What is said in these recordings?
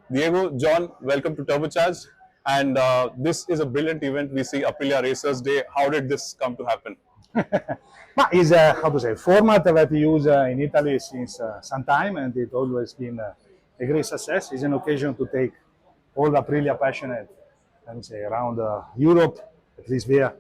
Diego, John, welcome to Turbocharged. And this is a brilliant event. We see Aprilia Racers Day. How did this come to happen? But it's how to say format that we use in Italy since some time, and it always been a great success. It's an occasion to take all the Aprilia passionate, let me say, around Europe, at least there,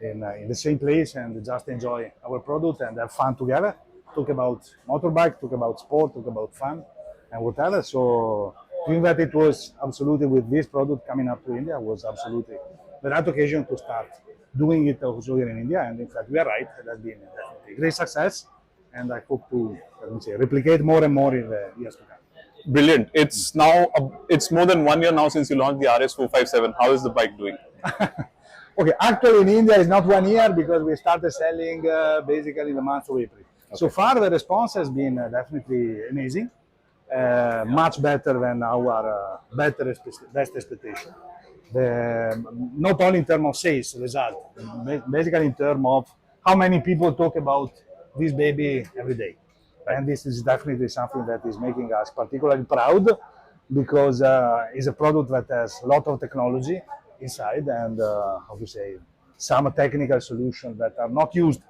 in the same place, and just enjoy our product and have fun together. Talk about motorbike, talk about sport, talk about fun, and whatever. So doing that, it was absolutely with this product coming up to India was absolutely the right occasion to start doing it also here in India. And in fact, we are right. It has been definitely a great success, and I hope to, let me say, replicate more and more in the years to come. Brilliant. It's now, it's more than 1 year now since you launched the RS 457. How is the bike doing? Okay, actually in India it's not 1 year because we started selling basically in the month of April. Okay. So far the response has been definitely amazing, much better than our best expectation. Not only in terms of sales result, basically in terms of how many people talk about this baby every day. And this is definitely something that is making us particularly proud because it's a product that has a lot of technology inside and, how to say, some technical solutions that are not used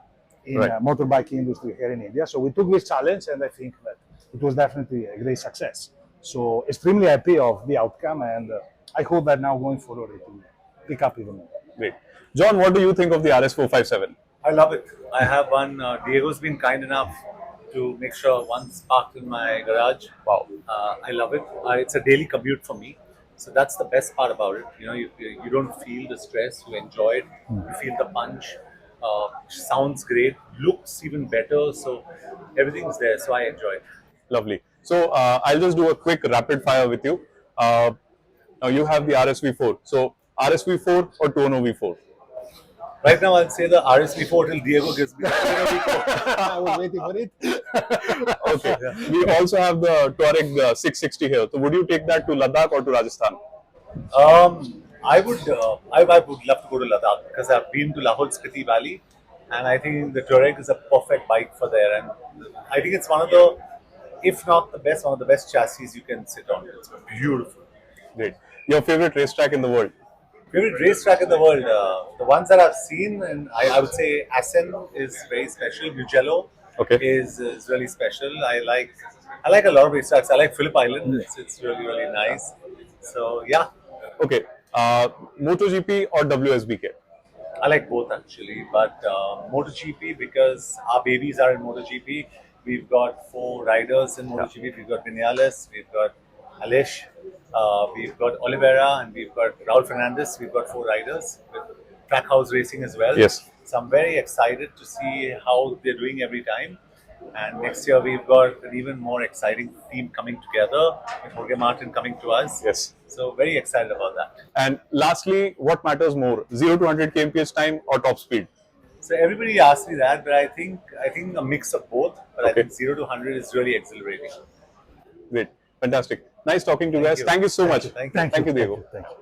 in motorbike industry here in India. So we took this challenge and I think that it was definitely a great success. So extremely happy of the outcome and I hope that now going forward it will pick up even more. Great. John, what do you think of the RS 457? I love it. I have one. Diego's been kind enough to make sure one's parked in my garage. Wow. I love it. It's a daily commute for me. So that's the best part about it. You know, you don't feel the stress, you enjoy it, you feel the punch, sounds great, looks even better. So everything's there. So I enjoy it. Lovely. So I'll just do a quick rapid fire with you. Now you have the RSV4. So RSV4 or Tuono V4? Right now, I'll say the RSV4 till Diego gives me. I was waiting for it. Okay. We also have the Touareg 660 here. So would you take that to Ladakh or to Rajasthan? I would love to go to Ladakh because I've been to Lahore Spiti Valley, and I think the Touareg is a perfect bike for there. And I think it's one of the, if not the best, one of the best chassis you can sit on. It's beautiful. Great. Your favorite racetrack in the world? Favorite racetrack in the world? The ones that I've seen, and I would say Assen is very special. Mugello is really special. I like a lot of racetracks. I like Phillip Island. It's really nice. So yeah. Okay. MotoGP or WSBK? I like both actually, but MotoGP because our babies are in MotoGP. We've got 4 riders in MotoGP. We've got Vinales, we've got Aleix, we've got Oliveira, and we've got Raul Fernandez. We've got 4 riders with Trackhouse Racing as well. Yes. So I'm very excited to see how they're doing every time. And next year we've got an even more exciting team coming together with Jorge Martin coming to us. Yes. So very excited about that. And lastly, what matters more, 0 to 100 kmph time or top speed? So everybody asks me that, but I think a mix of both. But I think 0 to 100 is really exhilarating. Great. Fantastic. Nice talking to you guys. Thank you so much. Thank you. Thank you, Diego. Thank you.